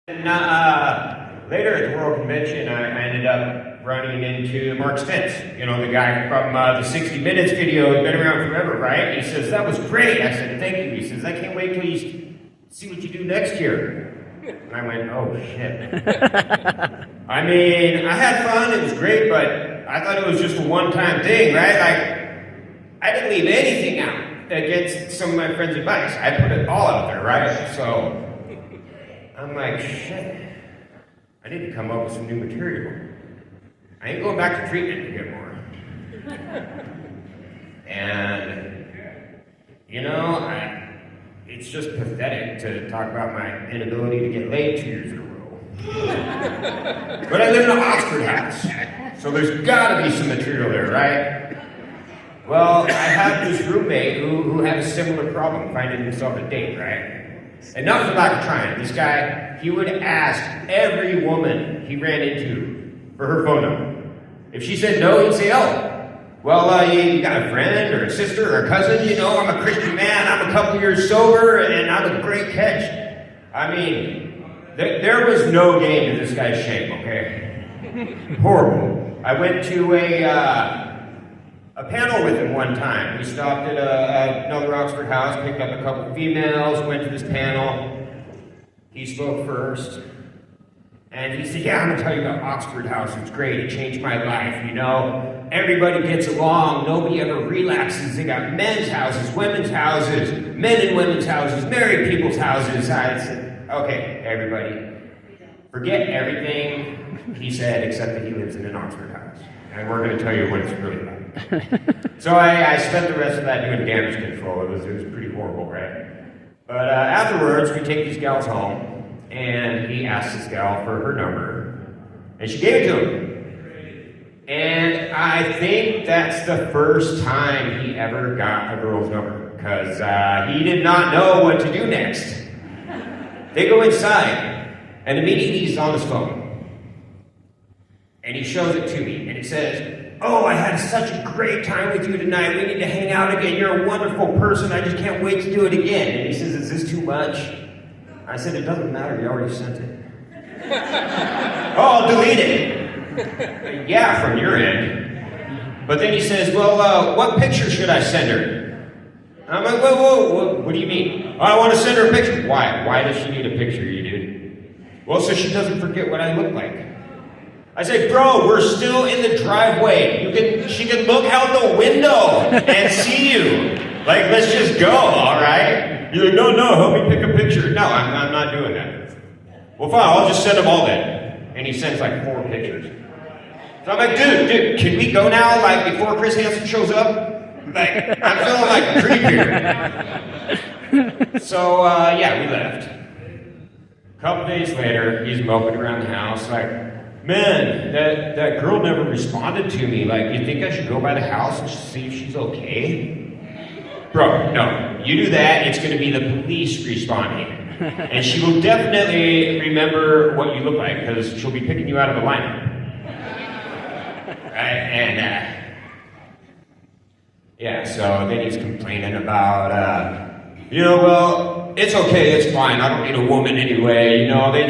And later at the World Convention, I ended up running into Mark Spence, you know, the guy from the 60 Minutes video, who's been around forever, right? He says, that was great. I said, thank you. He says, I can't wait till you see what you do next year. And I went, oh, shit. I mean, I had fun, it was great, but I thought it was just a one-time thing, right? Like, I didn't leave anything out against some of my friends' advice. I put it all out there, right? So I'm like, shit, I need to come up with some new material. I ain't going back to treatment to get more. And, you know, it's just pathetic to talk about my inability to get laid 2 years in a row. But I live in an Oxford house, so there's gotta be some material there, right? Well, I have this roommate who had a similar problem finding himself a date, right? And not for lack of trying. This guy, he would ask every woman he ran into for her phone number. If she said no, he'd say, oh, well, you got a friend or a sister or a cousin? You know, I'm a Christian man, I'm a couple years sober, and I'm a great catch. I mean, there was no game to this guy's shame, okay? Horrible. I went to a panel with him one time. We stopped at another Oxford house, picked up a couple of females, went to this panel. He spoke first. And he said, yeah, I'm gonna tell you about Oxford House. It's great, it changed my life, you know? Everybody gets along, nobody ever relapses. They got men's houses, women's houses, men and women's houses, married people's houses. I said, okay, everybody, forget everything he said except that he lives in an Oxford house. And we're gonna tell you what it's really like. So I spent the rest of that doing damage control. It was pretty horrible, right? But afterwards, we take these gals home, and he asked this gal for her number, and she gave it to him. And I think that's the first time he ever got a girl's number, because he did not know what to do next. They go inside, and immediately he's on his phone. And he shows it to me, and it says, oh, I had such a great time with you tonight. We need to hang out again. You're a wonderful person. I just can't wait to do it again. And he says, is this too much? I said, it doesn't matter. You already sent it. Oh, I'll delete it. Yeah, from your end. But then he says, well, what picture should I send her? I'm like, whoa, what do you mean? Oh, I want to send her a picture. Why? Why does she need a picture, you dude? Well, so she doesn't forget what I look like. I said, bro, we're still in the driveway. She can look out the window and see you. Like, let's just go, all right? You're like, no, help me pick a picture. No, I'm not doing that. Well, fine, I'll just send them all then. And he sends like 4 pictures. So I'm like, dude, can we go now, like, before Chris Hansen shows up? Like, I'm feeling like creep here. So, yeah, we left. A couple days later, he's moping around the house, like, man, that girl never responded to me. Like, you think I should go by the house and see if she's okay? Bro, no. You do that, it's going to be the police responding. And she will definitely remember what you look like, because she'll be picking you out of the lineup. Right? And, yeah, so then he's complaining about, well, it's okay, it's fine. I don't need a woman anyway. You know, they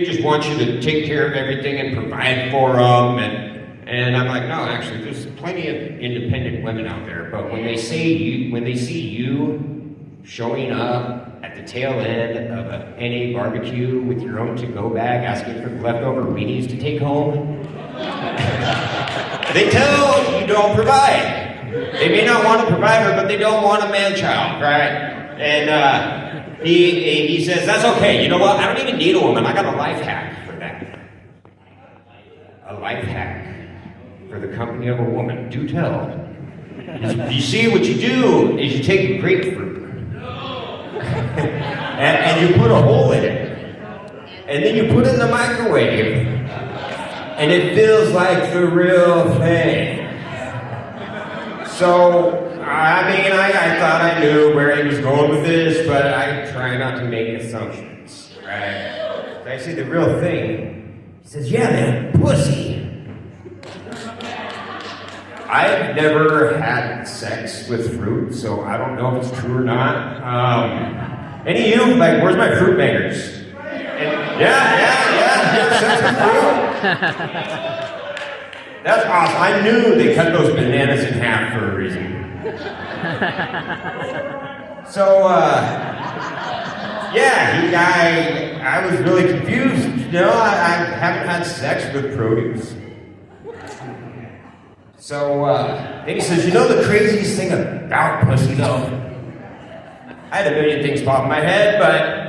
just want you to take care of everything and provide for them. And I'm like, no, actually, there's plenty of independent women out there. But when they see you showing up at the tail end of a NA barbecue with your own to-go bag, asking for leftover weenies to take home, they tell you don't provide. They may not want to provide her, but they don't want a man-child, right? And he says, that's okay. You know what? I don't even need a woman. I got a life hack for that. A life hack for the company of a woman. Do tell. You see, what you do is you take a grapefruit and you put a hole in it, and then you put it in the microwave, and it feels like the real thing. So, I mean, I thought I knew where he was going with this, but I try not to make assumptions, right? So I say the real thing. He says, yeah, man, pussy. I've never had sex with fruit, so I don't know if it's true or not. Any of you, like, where's my fruit bangers? Yeah, sense of fruit. That's awesome. I knew they cut those bananas in half for a reason. So, I was really confused. You know, I haven't had sex with produce. So, then he says, you know the craziest thing about pussy, though? I had a million things pop in my head, but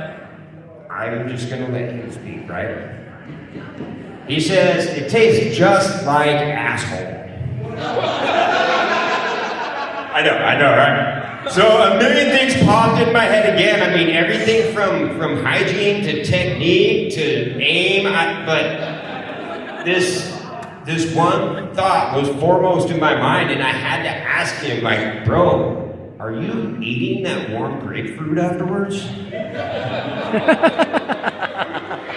I'm just gonna let him speak, right? He says, it tastes just like asshole. I know, right? So a million things popped in my head again. I mean, everything from hygiene to technique to aim, but this one thought was foremost in my mind, and I had to ask him, like, bro, are you eating that warm grapefruit afterwards?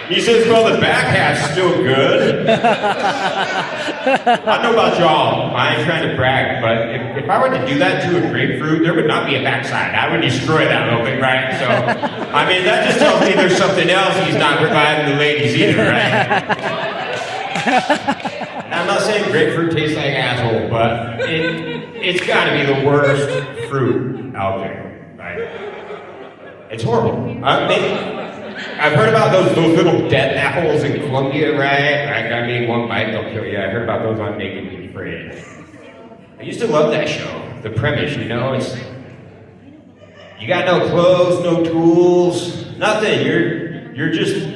He says, well, the back half's still good. I don't know about y'all. I ain't trying to brag, but if I were to do that to a grapefruit, there would not be a backside. I would destroy that little thing, right? So, I mean, that just tells me there's something else he's not providing the ladies either, right? I'm not saying grapefruit tastes like asshole, but it's got to be the worst fruit out there, right? It's horrible. I've heard about those little death apples in Colombia, right? I mean, one bite, they'll kill you. I heard about those on Naked and Afraid. I used to love that show. The premise, you know, it's... You got no clothes, no tools, nothing. You're just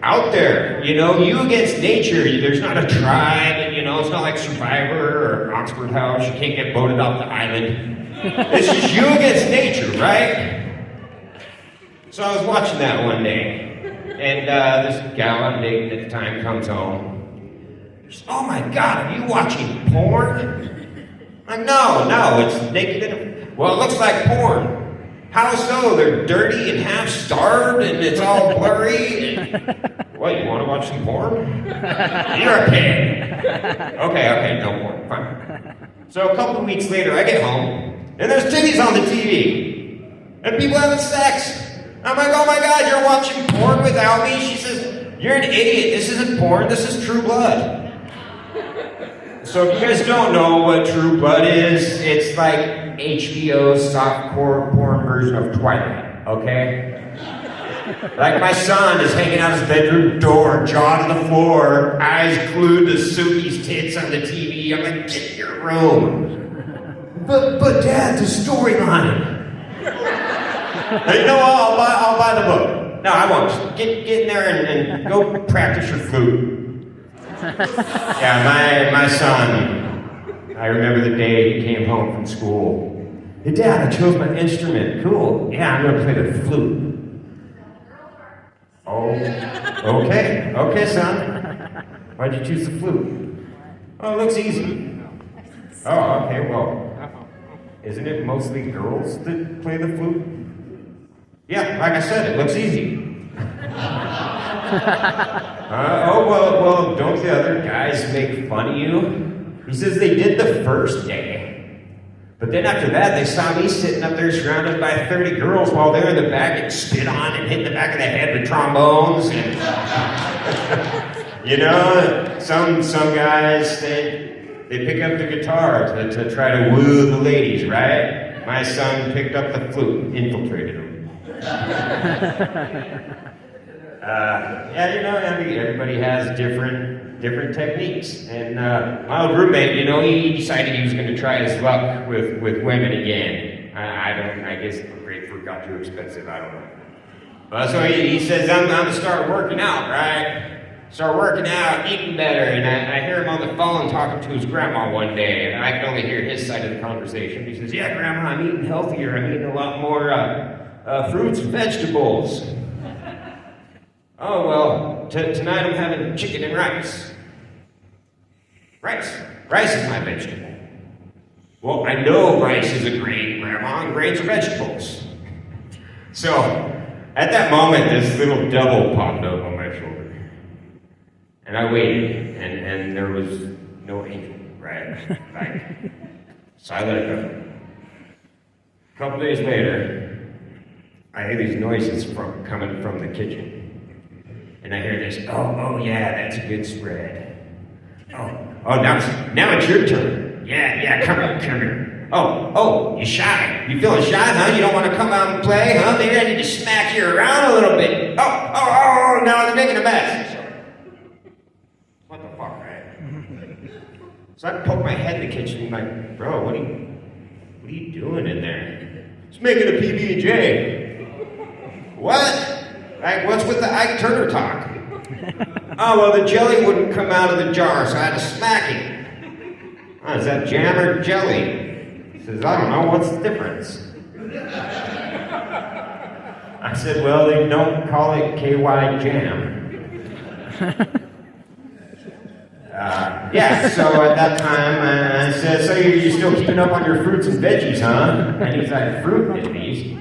out there, you know, you against nature. There's not a tribe, you know, it's not like Survivor or Oxford House. You can't get voted off the island. It's just you against nature, right? So I was watching that one day, and this gal I'm dating at the time comes home. She says, oh my God, are you watching porn? I'm like, no, it's naked and... Well, it looks like porn. How so? They're dirty and half starved, and it's all blurry. What, you want to watch some porn? You're a pig. Okay, no porn, fine. So a couple of weeks later, I get home, and there's titties on the TV, and people having sex. I'm like, oh my God, you're watching porn without me? She says, you're an idiot. This isn't porn, this is True Blood. So if you guys don't know what True Blood is, it's like HBO's softcore porn version of Twilight, okay? Like my son is hanging out his bedroom door, jaw to the floor, eyes glued to Suki's tits on the TV. I'm like, get in your room. But Dad, the storyline. You know what? I'll buy the book. No, I won't. Just get in there and go practice your flute. Yeah, my son, I remember the day he came home from school. Hey, Dad, I chose my instrument. Cool. Yeah, I'm going to play the flute. Oh, okay, son. Why'd you choose the flute? Oh, it looks easy. Oh, okay, well, isn't it mostly girls that play the flute? Yeah, like I said, it looks easy. Well, don't the other guys make fun of you? He says they did the first day. But then after that, they saw me sitting up there surrounded by 30 girls while they're in the back and spit on and hit the back of the head with trombones. And you know, some guys, they pick up the guitar to try to woo the ladies, right? My son picked up the flute, infiltrated them. Yeah, you know, I mean, everybody has different techniques. And my old roommate, you know, he decided he was going to try his luck with women again. I guess the grapefruit got too expensive. I don't know. So he says, I'm going to start working out, right? Start working out, eating better. And I hear him on the phone talking to his grandma one day, and I can only hear his side of the conversation. He says, yeah, Grandma, I'm eating healthier. I'm eating a lot more fruits and vegetables. Oh, well, tonight I'm having chicken and rice. Rice is my vegetable. Well, I know rice is a grain, Grandma, and grains are vegetables. So, at that moment, this little devil popped up on my shoulder. And I waited, and there was no angel, right? So I let it go. A couple days later, I hear these noises coming from the kitchen. And I hear this, oh yeah, that's a good spread. Oh, now it's your turn. Yeah, come here. Oh, you shy? You feeling shy, huh? You don't want to come out and play, huh? Maybe I need to smack you around a little bit. Oh, now they're making a mess. What the fuck, right? So I poke my head in the kitchen and I'm like, bro, what are you doing in there? Just making a PB&J. What? Like, what's with the Ike Turner talk? Oh, well, the jelly wouldn't come out of the jar, so I had to smack him. Oh, is that jam or jelly? He says, I don't know, what's the difference? I said, well, they don't call it KY jam. So at that time, I said, so you're still keeping up on your fruits and veggies, huh? And he's like, fruit veggies?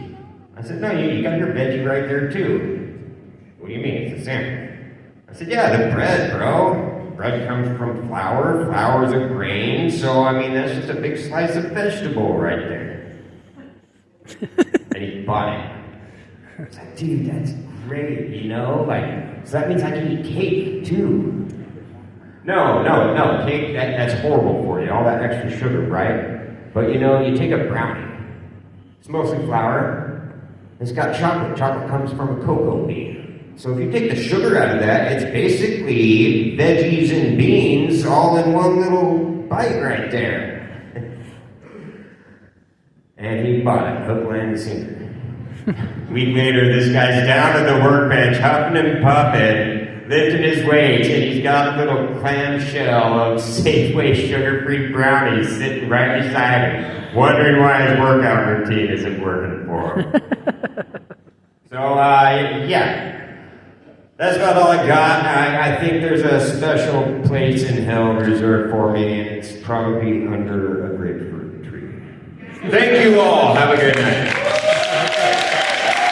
I said, no, you got your veggie right there, too. What do you mean? It's a sandwich. I said, yeah, the bread, bro. Bread comes from flour. Flour is a grain, so, I mean, that's just a big slice of vegetable right there. And he bought it. I was like, dude, that's great, you know? Like, so that means I can eat cake, too. No, cake, that's horrible for you, all that extra sugar, right? But, you know, you take a brownie. It's mostly flour. It's got chocolate. Chocolate comes from a cocoa bean. So if you take the sugar out of that, it's basically veggies and beans all in one little bite right there. And he bought it, hook, line, and sinker. A week later, this guy's down at the workbench, huffing and puffing, lifting his weights, and he's got a little clamshell of Safeway sugar-free brownies sitting right beside him, wondering why his workout routine isn't working for him. So, yeah. That's about all I got. I think there's a special place in hell reserved for me, and it's probably under a grapefruit tree. Thank you all. Have a good night.